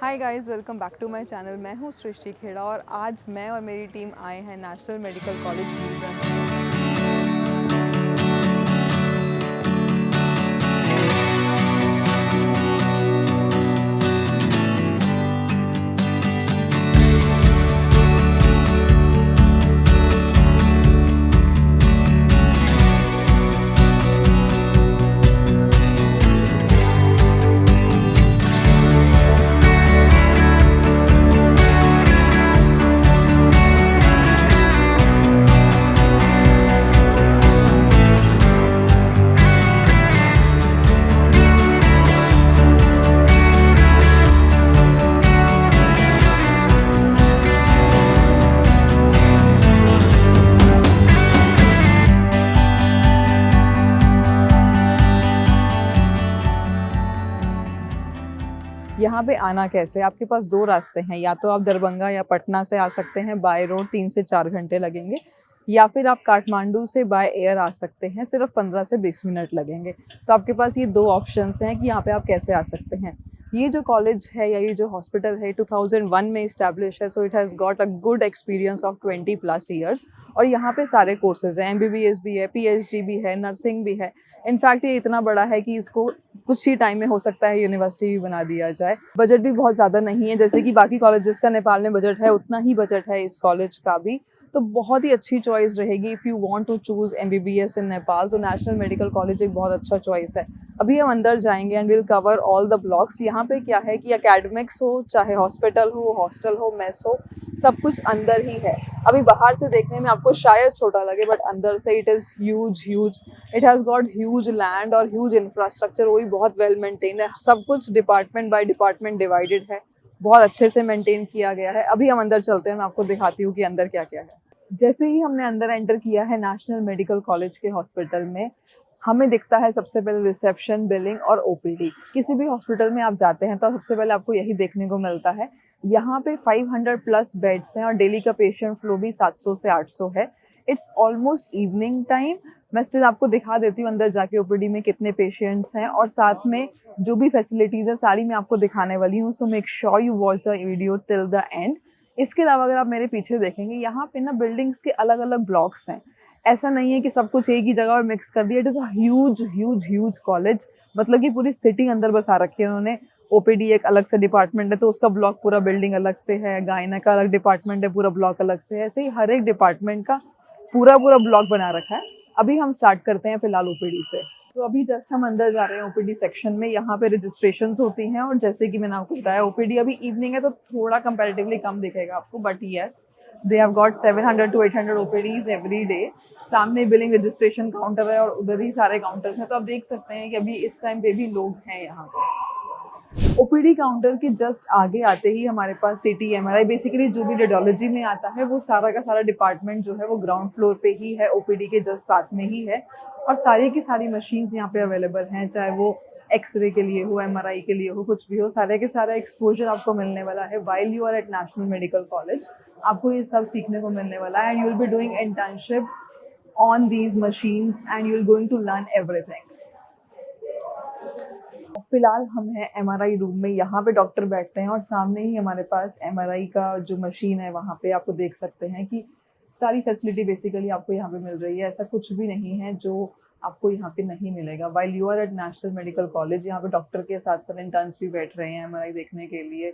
Hi guys, welcome back to my channel. मैं हूँ सृष्टि खेड़ा और आज मैं और मेरी टीम आए हैं नेशनल मेडिकल कॉलेज भीलगंज। यहाँ पे आना कैसे? आपके पास दो रास्ते हैं, या तो आप दरभंगा या पटना से आ सकते हैं बाय रोड, 3 से 4 घंटे लगेंगे, या फिर आप काठमांडू से बाय एयर आ सकते हैं, सिर्फ 15 से 20 मिनट लगेंगे। तो आपके पास ये दो ऑप्शंस हैं कि यहाँ पे आप कैसे आ सकते हैं। ये जो कॉलेज है या ये जो हॉस्पिटल है 2001 में इस्टेब्लिश है, so it has got a good experience of 20+ years. और यहाँ पे सारे कोर्सेज हैं, MBBS भी है, PhD भी है, नर्सिंग भी है। इनफैक्ट ये इतना बड़ा है कि इसको कुछ ही टाइम में हो सकता है यूनिवर्सिटी भी बना दिया जाए। बजट भी बहुत ज़्यादा नहीं है, जैसे कि बाकी कॉलेजेस का नेपाल में बजट है, उतना ही बजट है इस कॉलेज का भी। तो बहुत ही अच्छी चॉइस रहेगी if you want to choose MBBS in Nepal, तो नेशनल मेडिकल कॉलेज एक बहुत अच्छा चॉइस है। अभी हम अंदर जाएंगे and will cover all the blocks. यहाँ पे क्या है कि एकेडमिक्स हो, चाहे हॉस्पिटल हो, हॉस्टल हो, मेस हो, सब कुछ अंदर ही है। अभी बाहर से देखने में आपको शायद छोटा लगे, बट अंदर से it is huge. It has got huge land और ह्यूज इंफ्रास्ट्रक्चर, वो भी बहुत वेल मेंटेन है। सब कुछ डिपार्टमेंट बाय डिपार्टमेंट डिवाइडेड है, बहुत अच्छे से मेंटेन किया गया है। अभी हम अंदर चलते हैं, मैं आपको दिखाती हूँ कि अंदर क्या क्या है। जैसे ही हमने अंदर एंटर किया है नेशनल मेडिकल कॉलेज के हॉस्पिटल में, हमें दिखता है सबसे पहले रिसेप्शन, बिलिंग और OPD। किसी भी हॉस्पिटल में आप जाते हैं तो सबसे पहले आपको यही देखने को मिलता है। यहाँ पे 500+ बेड्स हैं और डेली का पेशेंट फ्लो भी 700 से 800 है। It's almost evening time. मैं स्टिल आपको दिखा देती हूँ अंदर जाके OPD में कितने पेशेंट्स हैं, और साथ में जो भी फैसिलिटीज़ है सारी मैं आपको दिखाने वाली हूँ। So make sure you watch the video till the end. इसके अलावा अगर आप मेरे पीछे देखेंगे, यहाँ पे ना बिल्डिंग्स के अलग अलग ब्लॉक्स हैं। ऐसा नहीं है कि सब कुछ एक ही जगह पर मिक्स कर दिया। It is a huge college, मतलब कि पूरी सिटी अंदर बसा रखी है उन्होंने। OPD एक अलग से डिपार्टमेंट है, तो उसका ब्लॉक पूरा बिल्डिंग अलग से है। गायना का अलग डिपार्टमेंट है, पूरा ब्लॉक अलग से है। ऐसे ही हर एक डिपार्टमेंट का पूरा ब्लॉक बना रखा है। अभी हम स्टार्ट करते हैं फिलहाल OPD से। तो अभी जस्ट हम अंदर जा रहे हैं OPD सेक्शन में। यहाँ पे रजिस्ट्रेशंस होती हैं, और जैसे कि मैंने आपको बताया OPD अभी इवनिंग है तो थोड़ा कंपैरेटिवली कम दिखेगा आपको, but yes, they have got 700 to 800 OPDs every day. सामने बिलिंग रजिस्ट्रेशन काउंटर है और उधर ही सारे काउंटर्स हैं, तो आप देख सकते हैं कि अभी इस टाइम पे भी लोग हैं यहाँ पे। OPD काउंटर के जस्ट आगे आते ही हमारे पास CT, MRI, बेसिकली जो भी रेडियोलॉजी में आता है वो सारा का सारा डिपार्टमेंट जो है वो ग्राउंड फ्लोर पे ही है, OPD के जस्ट साथ में ही है। और सारी की सारी मशीन्स यहाँ पे अवेलेबल हैं, चाहे वो एक्सरे के लिए हो, MRI के लिए हो, कुछ भी हो, सारे के सारा एक्सपोजर आपको मिलने वाला है while you are at national medical college. आपको ये सब सीखने को मिलने वाला है, and you will be doing internship on these machines and you will going to learn everything. फिलहाल हम हैं MRI रूम में। यहाँ पे डॉक्टर बैठते हैं और सामने ही हमारे पास MRI का जो मशीन है, वहाँ पे आपको देख सकते हैं कि सारी फैसिलिटी बेसिकली आपको यहाँ पे मिल रही है। ऐसा कुछ भी नहीं है जो आपको यहाँ पे नहीं मिलेगा। While you are at national medical college, यहाँ पे डॉक्टर के साथ साथ इंटर्न्स भी बैठ रहे हैं MRI देखने के लिए,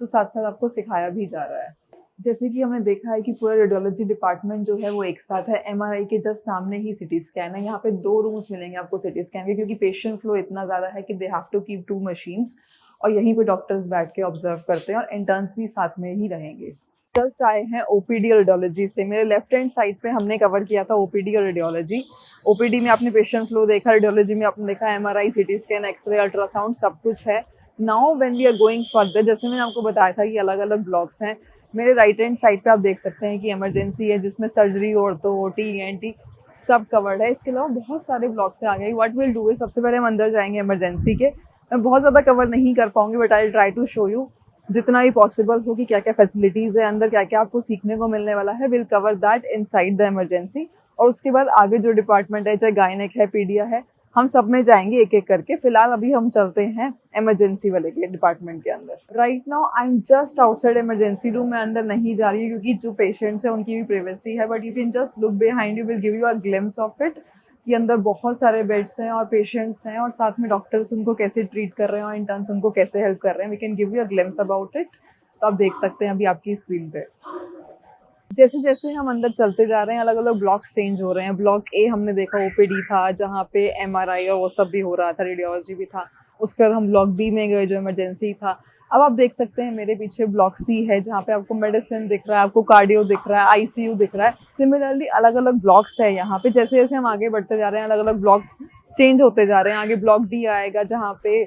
तो साथ साथ आपको सिखाया भी जा रहा है। जैसे कि हमने देखा है कि पूरा रेडियोलॉजी डिपार्टमेंट जो है वो एक साथ है। MRI के जस्ट सामने ही CT स्कैन है। यहाँ पे 2 रूम्स मिलेंगे आपको CT स्कैन के, क्योंकि पेशेंट फ्लो इतना ज़्यादा है कि they have to keep 2 machines, और यहीं पे डॉक्टर्स बैठ के ऑब्जर्व करते हैं और इंटर्न्स भी साथ में ही रहेंगे। जस्ट आए हैं OPD और रेडियोलॉजी से। मेरे लेफ्ट हैंड साइड पे हमने कवर किया था OPD और रेडियोलॉजी। OPD में आपने पेशेंट फ्लो देखा, रेडियोलॉजी में आपने देखा MRI, CT scan, x-ray, ultrasound, सब कुछ है। Now when we are going further, जैसे मैंने आपको बताया था कि अलग अलग ब्लॉक्स हैं। मेरे राइट हैंड साइड पे आप देख सकते हैं कि इमरजेंसी है, जिसमें सर्जरी, ऑर्थो, OT, ENT सब कवर्ड है। इसके अलावा बहुत सारे ब्लॉक्स हैं आगे। व्हाट विल डू है, सबसे पहले हम अंदर जाएंगे इमरजेंसी के। मैं बहुत ज़्यादा कवर नहीं कर पाऊंगी, but I will try to show you जितना भी पॉसिबल हो कि क्या क्या फैसिलिटीज़ है अंदर, क्या क्या आपको सीखने को मिलने वाला है। Will cover that inside the emergency. और उसके बाद आगे जो डिपार्टमेंट है, चाहे गायनेक है, पीडिया है, हम सब में जाएंगे एक एक करके। फिलहाल अभी हम चलते हैं इमरजेंसी वाले के डिपार्टमेंट के अंदर। Right now I am just outside emergency room. मैं अंदर नहीं जा रही हूँ क्योंकि जो पेशेंट्स हैं उनकी भी प्राइवेसी है, but you can just look behind, you will give you a glimpse of it कि अंदर बहुत सारे बेड्स हैं और पेशेंट्स हैं और साथ में डॉक्टर्स उनको कैसे ट्रीट कर रहे हैं और इंटर्न्स उनको कैसे हेल्प कर रहे हैं। We can give you a glimpse about it. तो आप देख सकते हैं अभी आपकी स्क्रीन पे। जैसे जैसे हम अंदर चलते जा रहे हैं अलग अलग ब्लॉक्स चेंज हो रहे हैं। ब्लॉक ए हमने देखा ओपीडी था जहाँ पे एमआरआई और वो सब भी हो रहा था, रेडियोलॉजी भी था। उसके बाद हम ब्लॉक बी में गए जो इमरजेंसी था। अब आप देख सकते हैं मेरे पीछे ब्लॉक सी है जहाँ पे आपको मेडिसिन दिख रहा है, आपको कार्डियो दिख रहा है, आईसीयू दिख रहा है। सिमिलरली अलग अलग ब्लॉक्स है यहाँ पे। जैसे जैसे हम आगे बढ़ते जा रहे हैं अलग अलग ब्लॉक्स चेंज होते जा रहे हैं। आगे ब्लॉक डी आएगा जहाँ पे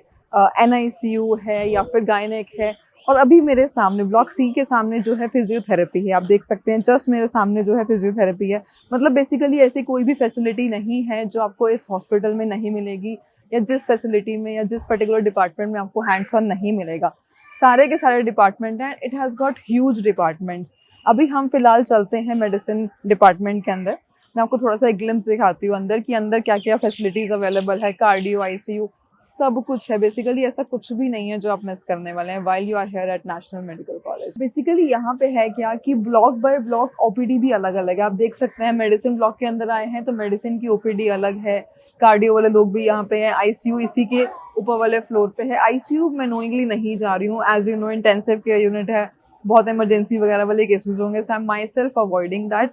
एनआईसीयू है या फिर गायनेक है। और अभी मेरे सामने ब्लॉक सी के सामने जो है फिजियोथेरेपी है। आप देख सकते हैं जस्ट मेरे सामने जो है फिजियोथेरेपी है। मतलब बेसिकली ऐसी कोई भी फैसिलिटी नहीं है जो आपको इस हॉस्पिटल में नहीं मिलेगी, या जिस फैसिलिटी में या जिस पर्टिकुलर डिपार्टमेंट में आपको हैंड्स ऑन नहीं मिलेगा। सारे के सारे डिपार्टमेंट हैं। It has got huge departments. अभी हम फिलहाल चलते हैं मेडिसिन डिपार्टमेंट के अंदर। मैं आपको थोड़ा सा एक ग्लिम्स दिखाती हूँ अंदर कि अंदर क्या क्या फैसिलिटीज़ अवेलेबल है। कार्डियो, आईसीयू, सब कुछ है। बेसिकली ऐसा कुछ भी नहीं है जो आप मिस करने वाले हैं while you are here at national medical college. Basically यहाँ पे है क्या कि ब्लॉक बाय ब्लॉक ओपीडी भी अलग अलग है। आप देख सकते हैं मेडिसिन ब्लॉक के अंदर आए हैं तो मेडिसिन की ओपीडी अलग है। कार्डियो वाले लोग भी यहाँ पे हैं। आईसीयू इसी के ऊपर वाले फ्लोर पे है। आईसीयू मैं नोइंगली नहीं जा रही हूँ, as you know intensive care unit है, बहुत इमरजेंसी वगैरह वाले केसेस होंगे, so I am myself avoiding that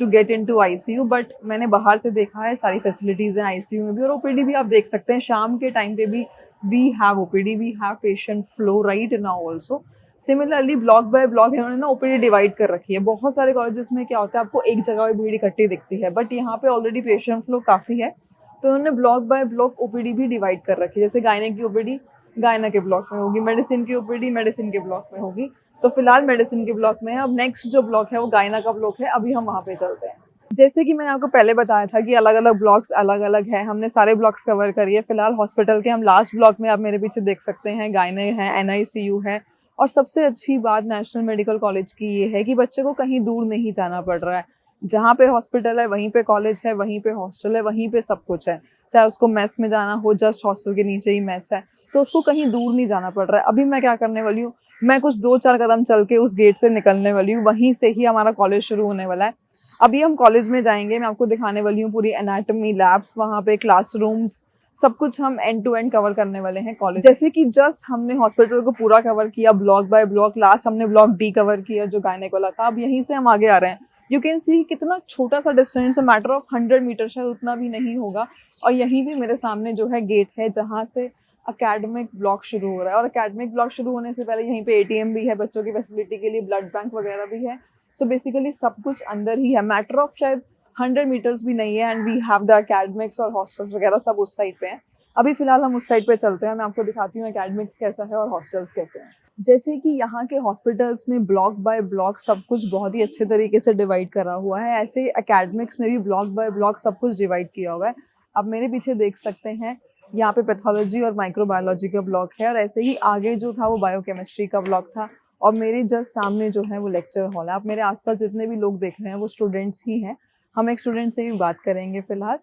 to get into ICU. But मैंने बाहर से देखा है सारी फैसिलिटीज़ हैं आईसीयू में भी। और ओपीडी भी आप देख सकते हैं शाम के टाइम पे भी we have OPD, we have patient flow right now also. Similarly block by block इन्होंने ना ओपीडी डिवाइड कर रखी है। बहुत सारे कॉलेजेस में क्या होता है आपको एक जगह पे भीड़ इकट्ठी दिखती है, बट यहाँ पे ऑलरेडी पेशेंट फ्लो काफ़ी है तो उन्होंने ब्लॉक बाय ब्लॉक ओपीडी भी डिवाइड कर रखी है। जैसे गायनेक की ओपीडी गायना के ब्लॉक में होगी, मेडिसिन की ओपीडी मेडिसिन के ब्लॉक में होगी। तो फिलहाल मेडिसिन के ब्लॉक में है। अब नेक्स्ट जो ब्लॉक है वो गायना का ब्लॉक है। अभी हम वहाँ पे चलते हैं। जैसे कि मैंने आपको पहले बताया था कि अलग अलग ब्लॉक्स अलग अलग है, हमने सारे ब्लॉक्स कवर करिए। फिलहाल हॉस्पिटल के हम लास्ट ब्लॉक में आप मेरे पीछे देख सकते हैं गायने है, एनआईसीयू है। और सबसे अच्छी बात नेशनल मेडिकल कॉलेज की ये है कि बच्चे को कहीं दूर नहीं जाना पड़ रहा है। जहाँ पे हॉस्पिटल है वहीं पे कॉलेज है, वहीं पे हॉस्टल है, वहीं पे सब कुछ है। चाहे उसको मेस में जाना हो, जस्ट हॉस्टल के नीचे ही मेस है, तो उसको कहीं दूर नहीं जाना पड़ रहा है। अभी मैं क्या करने वाली हूँ, मैं कुछ 2-4 कदम चल के उस गेट से निकलने वाली हूँ। वहीं से ही हमारा कॉलेज शुरू होने वाला है। अभी हम कॉलेज में जाएंगे। मैं आपको दिखाने वाली हूँ पूरी एनाटॉमी लैब्स, वहाँ पे क्लासरूम्स, सब कुछ हम एंड टू एंड कवर करने वाले हैं कॉलेज। जैसे कि जस्ट हमने हॉस्पिटल को पूरा कवर किया ब्लॉक बाय ब्लॉक। लास्ट हमने ब्लॉक डी कवर किया जो गायनेक वाला था। अब यहीं से हम आगे आ रहे हैं। यू कैन सी कितना छोटा सा डिस्टेंस है, मैटर ऑफ 100 मीटर, शायद उतना भी नहीं होगा। और यहीं भी मेरे सामने जो है गेट है जहाँ से अकेडमिक ब्लॉक शुरू हो रहा है। और अकेडमिक ब्लॉक शुरू होने से पहले यहीं पे एटीएम भी है बच्चों की फैसिलिटी के लिए, ब्लड बैंक वगैरह भी है। सो बेसिकली सब कुछ अंदर ही है, मैटर ऑफ शायद 100 मीटर्स भी नहीं है। And we have the academics और हॉस्टल्स वगैरह सब उस साइड पे हैं। अभी फिलहाल हम उस साइड पे चलते हैं। मैं आपको दिखाती हूँ अकेडमिक्स कैसा है और हॉस्टल्स कैसे हैं। जैसे कि यहाँ के हॉस्पिटल्स में ब्लॉक बाय ब्लॉक सब कुछ बहुत ही अच्छे तरीके से डिवाइड करा हुआ है, ऐसे अकेडमिक्स में भी ब्लॉक बाय ब्लॉक सब कुछ डिवाइड किया हुआ है। आप मेरे पीछे देख सकते हैं यहाँ पे पैथोलॉजी और माइक्रोबायोलॉजी का ब्लॉक है, और ऐसे ही आगे जो था वो बायोकेमिस्ट्री का ब्लॉक था। और मेरे जस्ट सामने जो है वो लेक्चर हॉल है। आप मेरे आसपास जितने भी लोग देख रहे हैं वो स्टूडेंट्स ही हैं। हम एक स्टूडेंट से भी बात करेंगे फिलहाल।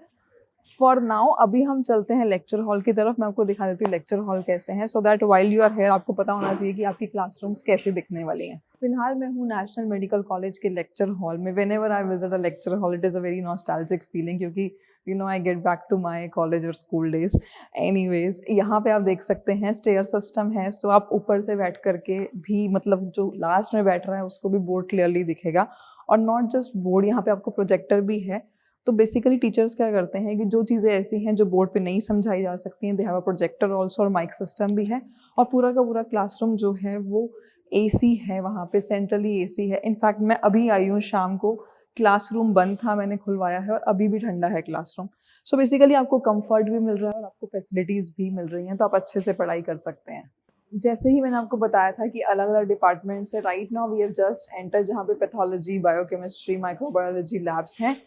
फॉर नाउ अभी हम चलते हैं लेक्चर हॉल की तरफ। मैं आपको दिखा देती हूँ लेक्चर हॉल कैसे हैं, so that while you are here आपको पता होना चाहिए कि आपकी क्लासरूम्स कैसे दिखने वाली हैं। फिलहाल मैं हूँ नेशनल मेडिकल कॉलेज के लेक्चर हॉल में। Whenever I visit a lecture hall it is a very nostalgic feeling, क्योंकि you know I get back to my college और स्कूल डेज। एनीवेज यहाँ पे आप देख सकते हैं स्टेयर सिस्टम है, सो आप ऊपर से बैठ करके भी, मतलब जो लास्ट में बैठ रहा है उसको भी बोर्ड क्लियरली दिखेगा। और नॉट जस्ट बोर्ड, यहाँ पे आपको प्रोजेक्टर भी है। तो बेसिकली टीचर्स क्या करते हैं कि जो चीज़ें ऐसी हैं जो बोर्ड पे नहीं समझाई जा सकती हैं, they have a projector also, और माइक सिस्टम भी है। और पूरा का पूरा क्लासरूम जो है वो एसी है, वहाँ पे सेंट्रली एसी है। इनफैक्ट मैं अभी आई हूँ शाम को, क्लासरूम बंद था, मैंने खुलवाया है और अभी भी ठंडा है क्लासरूम। सो बेसिकली आपको कंफर्ट भी मिल रहा है और आपको फैसिलिटीज़ भी मिल रही हैं, तो आप अच्छे से पढ़ाई कर सकते हैं। जैसे ही मैंने आपको बताया था कि अलग अलग डिपार्टमेंट्स है, right now we have just enter जहाँ पे पैथोलॉजी, बायोकेमिस्ट्री, माइक्रोबायोलॉजी लैब्स हैं।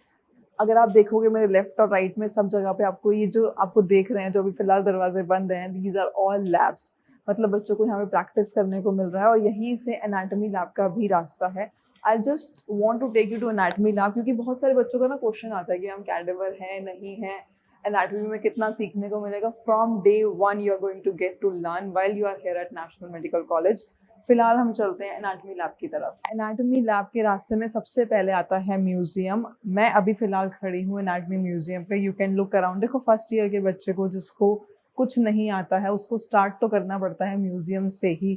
अगर आप देखोगे मेरे लेफ्ट और राइट में सब जगह पे आपको ये जो आपको देख रहे हैं जो अभी फिलहाल दरवाजे बंद हैं, दीज आर ऑल लैब्स। मतलब बच्चों को यहाँ पे प्रैक्टिस करने को मिल रहा है। और यहीं से एनाटॉमी लैब का भी रास्ता है। I just want to take you to anatomy lab, क्योंकि बहुत सारे बच्चों का ना क्वेश्चन आता है कि हम कैडेवर हैं नहीं हैं, एनाटॉमी में कितना सीखने को मिलेगा। From day one you are going to get to learn while you are here at national medical college. फिलहाल हम चलते हैं एनाटॉमी लैब की तरफ। एनाटॉमी लैब के रास्ते में सबसे पहले आता है म्यूजियम। मैं अभी फिलहाल खड़ी हूँ एनाटॉमी म्यूजियम पे। You can look around. देखो फर्स्ट ईयर के बच्चे को जिसको कुछ नहीं आता है उसको स्टार्ट तो करना पड़ता है म्यूजियम से ही।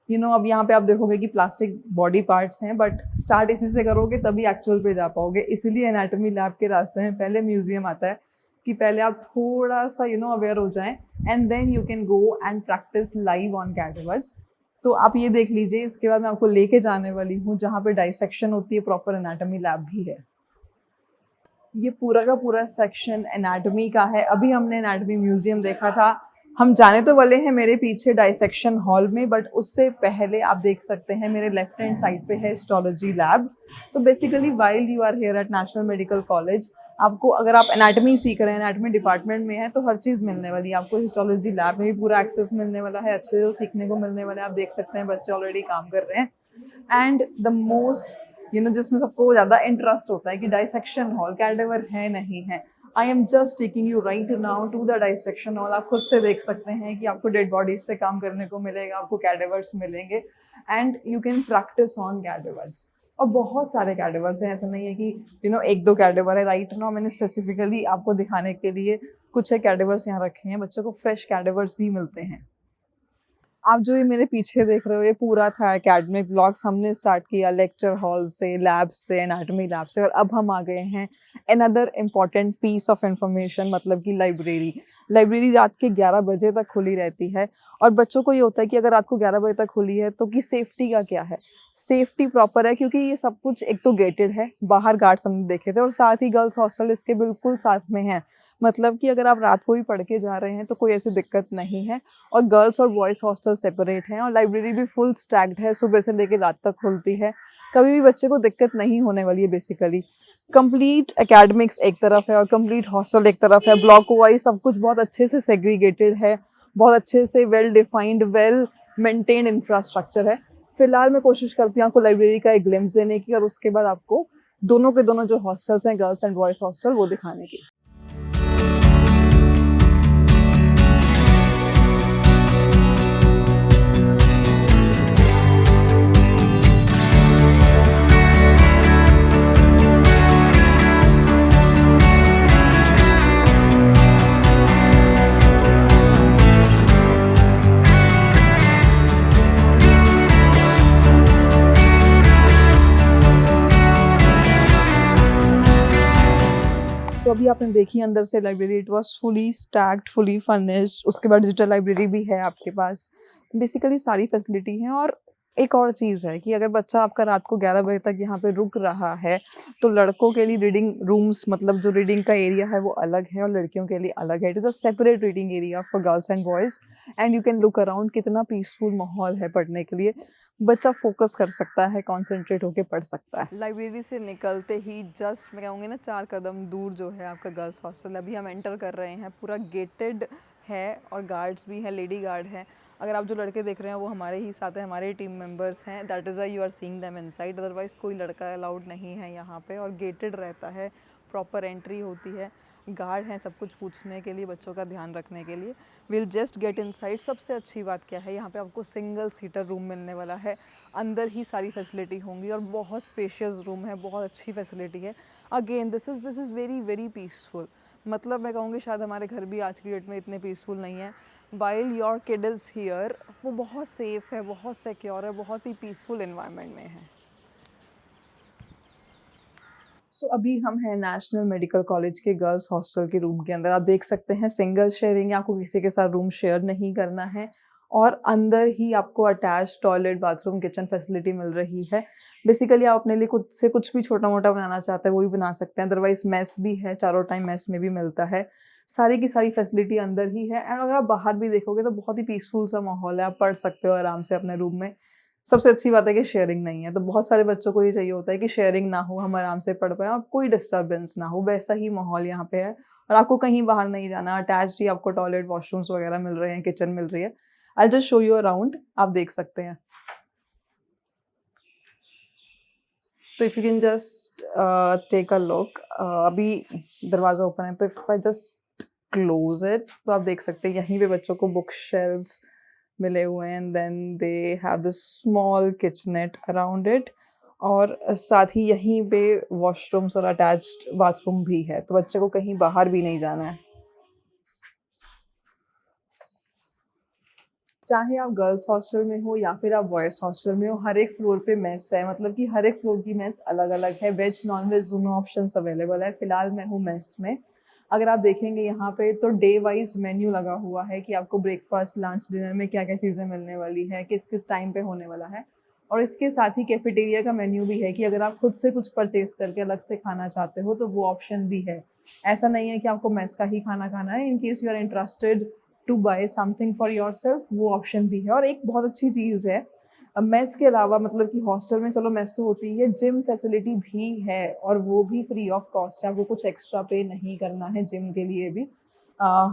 अब यहाँ पे आप देखोगे कि प्लास्टिक बॉडी पार्ट्स हैं, बट स्टार्ट इसी से करोगे तभी एक्चुअल पे जा पाओगे। इसीलिए एनाटॉमी लैब के रास्ते में पहले म्यूजियम आता है कि पहले आप थोड़ा सा अवेयर हो जाएं and then you can go and practice live on cadavers. तो आप ये देख लीजिए। इसके बाद मैं आपको लेके जाने वाली हूँ जहाँ पे डाइसेक्शन होती है, प्रॉपर एनाटॉमी लैब भी है। ये पूरा का पूरा सेक्शन एनाटॉमी का है। अभी हमने एनाटॉमी म्यूजियम देखा था, हम जाने तो वाले हैं मेरे पीछे डाइसेक्शन हॉल में, बट उससे पहले आप देख सकते हैं मेरे लेफ्ट हैंड साइड पे है हिस्टोलॉजी लैब। तो basically while you are here at national medical college, आपको अगर आप एनाटॉमी सीख रहे हैं, एनाटॉमी डिपार्टमेंट में है, तो हर चीज़ मिलने वाली है आपको। हिस्टोलॉजी लैब में भी पूरा एक्सेस मिलने वाला है, अच्छे से सीखने को मिलने वाला है। आप देख सकते हैं बच्चे ऑलरेडी काम कर रहे हैं। एंड द मोस्ट जिसमें सबको ज़्यादा इंटरेस्ट होता है कि डाइसेक्शन हॉल कैडेवर है नहीं है। I am just taking you right now to the dissection hall. आप खुद से देख सकते हैं कि आपको डेड बॉडीज पे काम करने को मिलेगा, आपको कैडेवर्स मिलेंगे and you can practice on cadavers. और बहुत सारे कैडेवर्स हैं, ऐसा नहीं है कि एक दो कैडेवर है। राइट नाउ मैंने स्पेसिफिकली आपको दिखाने के लिए कुछ है कैडेवर्स यहाँ रखे हैं। बच्चों को फ्रेश कैडेवर्स भी मिलते हैं। आप जो ये मेरे पीछे देख रहे हो ये पूरा था एकेडमिक ब्लॉक्स। हमने स्टार्ट किया लेक्चर हॉल से, लैब से, एनाटॉमी लैब से, और अब हम आ गए हैं another important piece of information, मतलब कि लाइब्रेरी। लाइब्रेरी रात के 11 बजे तक खुली रहती है और बच्चों को ये होता है कि अगर रात को 11 बजे तक खुली है तो कि सेफ्टी का क्या है। सेफ्टी प्रॉपर है क्योंकि ये सब कुछ एक तो गेटेड है, बाहर गार्ड्स हमने देखे थे, और साथ ही गर्ल्स हॉस्टल इसके बिल्कुल साथ में है। मतलब कि अगर आप रात को ही पढ़ के जा रहे हैं तो कोई ऐसी दिक्कत नहीं है। और गर्ल्स और बॉयज़ हॉस्टल सेपरेट हैं और लाइब्रेरी भी फुल स्टैक्ड है, सुबह से लेकर रात तक खुलती है। कभी भी बच्चे को दिक्कत नहीं होने वाली है। बेसिकली कंप्लीट एकेडमिक्स एक तरफ है और कंप्लीट हॉस्टल एक तरफ है। ब्लॉक वाइज सब कुछ बहुत अच्छे से सेग्रीगेटेड है, बहुत अच्छे से well defined, well maintained infrastructure है। फिलहाल मैं कोशिश करती हूँ आपको लाइब्रेरी का एक ग्लिम्स देने की और उसके बाद आपको दोनों के दोनों जो हॉस्टल्स हैं, गर्ल्स एंड बॉयज़ हॉस्टल, वो दिखाने की। तो अभी आपने देखी अंदर से library, it was fully stacked, fully furnished. उसके बाद डिजिटल लाइब्रेरी भी है आपके पास। बेसिकली सारी फैसिलिटी हैं। और एक और चीज़ है कि अगर बच्चा आपका रात को 11 बजे तक यहाँ पे रुक रहा है तो लड़कों के लिए रीडिंग रूम्स, मतलब जो रीडिंग का एरिया है वो अलग है और लड़कियों के लिए अलग है। It is a separate reading area for girls and boys and you can look around. कितना पीसफुल माहौल है पढ़ने के लिए। बच्चा फोकस कर सकता है, कॉन्सेंट्रेट होकर पढ़ सकता है। लाइब्रेरी से निकलते ही जस्ट मैं कहूँगी ना 4 कदम दूर जो है आपका गर्ल्स हॉस्टल। अभी हम एंटर कर रहे हैं, पूरा गेटेड है और गार्ड्स भी हैं, लेडी गार्ड हैं। अगर आप जो लड़के देख रहे हैं वो हमारे ही साथ हैं, हमारे टीम मेंबर्स हैं। That is why you are seeing them inside, otherwise कोई लड़का अलाउड नहीं है यहाँ पे। और गेटेड रहता है, प्रॉपर एंट्री होती है, गार्ड हैं सब कुछ पूछने के लिए, बच्चों का ध्यान रखने के लिए। Will just get inside. सबसे अच्छी बात क्या है, यहाँ पे आपको सिंगल सीटर रूम मिलने वाला है। अंदर ही सारी फैसिलिटी होंगी और बहुत स्पेशियस रूम है, बहुत अच्छी फैसिलिटी है। Again this is very very peaceful. मतलब मैं कहूँगी शायद हमारे घर भी आज की डेट में इतने पीसफुल नहीं है। While your kid is here, वो बहुत सेफ है, बहुत सिक्योर है, बहुत ही पीसफुल इन्वायरमेंट में है। सो अभी हम हैं नेशनल मेडिकल कॉलेज के गर्ल्स हॉस्टल के रूम के अंदर। आप देख सकते हैं सिंगल शेयरिंग है, आपको किसी के साथ रूम शेयर नहीं करना है। और अंदर ही आपको attach toilet, bathroom, kitchen facility मिल रही है। बेसिकली आप अपने लिए खुद से कुछ भी छोटा मोटा बनाना चाहते हैं वो भी बना सकते हैं। अदरवाइज मेस भी है, चारों टाइम मेस में भी मिलता है। सारी की सारी फैसिलिटी अंदर ही है। एंड अगर आप बाहर भी देखोगे तो बहुत ही पीसफुल सा माहौल है, आप पढ़ सकते हो आराम से अपने रूम में। सबसे अच्छी बात है कि शेयरिंग नहीं है, तो बहुत सारे बच्चों को ये चाहिए होता है कि शेयरिंग ना हो, हम आराम से पढ़ पाएँ और कोई डिस्टर्बेंस ना हो। वैसा ही माहौल यहाँ पे है और आपको कहीं बाहर नहीं जाना। अटैच्ड ही आपको टॉयलेट, वॉशरूम्स वगैरह मिल रहे हैं, किचन मिल रही है। I just show you around, आप देख सकते हैं। तो if you can just take a look, अभी दरवाज़ा ओपन है, तो if I just close it, तो आप देख सकते हैं यहीं पे बच्चों को बुक शेल्व्स मिले हुए हैं, and then they have this small kitchenette around it, और साथ ही यहीं पे वॉशरूम्स और अटैच्ड बाथरूम भी है, तो बच्चे को कहीं बाहर भी नहीं जाना है। चाहे आप गर्ल्स हॉस्टल में हो या फिर आप बॉयज़ हॉस्टल में हो, हर एक फ्लोर पे मेस है, मतलब कि हर एक फ्लोर की मेस अलग-अलग है। वेज, नॉन-वेज दोनों ऑप्शंस अवेलेबल है। फ़िलहाल मैं हूँ मेस में। अगर आप देखेंगे यहाँ पे तो डे वाइज़ मेन्यू लगा हुआ है कि आपको ब्रेकफ़ास्ट, लंच, डिनर में क्या-क्या चीज़ें मिलने वाली है, किस-किस टाइम पे होने वाला है। और इसके साथ ही कैफ़ेटेरिया का मेन्यू भी है कि अगर आप खुद से कुछ परचेज़ करके अलग से खाना चाहते हो, तो वो ऑप्शन भी है। ऐसा नहीं है कि आपको मेस का ही खाना खाना है। In case you are interested to buy something for yourself, वो ऑप्शन भी है। और एक बहुत अच्छी चीज़ है, मेस के अलावा, मतलब कि हॉस्टल में चलो मेस तो होती है, जिम फैसिलिटी भी है और वो भी फ्री ऑफ कॉस्ट है। आपको कुछ एक्स्ट्रा पे नहीं करना है जिम के लिए भी।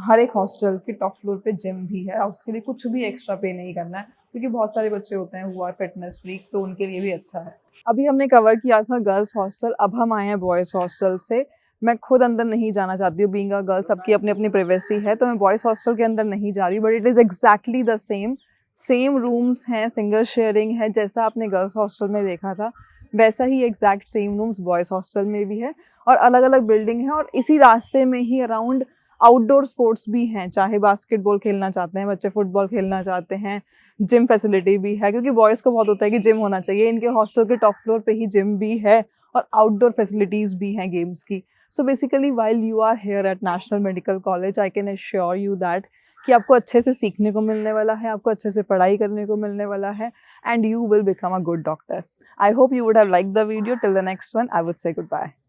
हर एक हॉस्टल के टॉप फ्लोर पे जिम भी है और उसके लिए कुछ भी एक्स्ट्रा पे नहीं करना है, क्योंकि बहुत सारे बच्चे होते हैं हु आर फिटनेस फ्रीक, तो उनके लिए भी अच्छा है। अभी हमने कवर किया था गर्ल्स हॉस्टल, अब हम आए हैं बॉयज़ हॉस्टल से। मैं खुद अंदर नहीं जाना चाहती हूँ, बीइंग अ गर्ल सबकी अपनी-अपनी प्राइवेसी है, तो मैं बॉयज़ हॉस्टल के अंदर नहीं जा रही, but it is exactly the same. Same rooms हैं, सिंगल शेयरिंग है, जैसा आपने गर्ल्स हॉस्टल में देखा था, वैसा ही exact same rooms boys hostel में भी है, और अलग-अलग बिल्डिंग है, और इसी रास्ते में ही अराउंड आउटडोर स्पोर्ट्स भी हैं, चाहे बास्केटबॉल खेलना चाहते हैं बच्चे, फुटबॉल खेलना चाहते हैं, जिम फैसिलिटी भी है, क्योंकि बॉयज़ को बहुत होता है कि जिम होना चाहिए। इनके हॉस्टल के टॉप फ्लोर पे ही जिम भी है और आउटडोर फैसिलिटीज़ भी हैं गेम्स की। So basically while you are here at national medical College, I can assure you that कि आपको अच्छे से सीखने को मिलने वाला है, आपको अच्छे से पढ़ाई करने को मिलने वाला है, and you will become a good doctor. I hope you would have liked the video. Till the next one, I would say goodbye.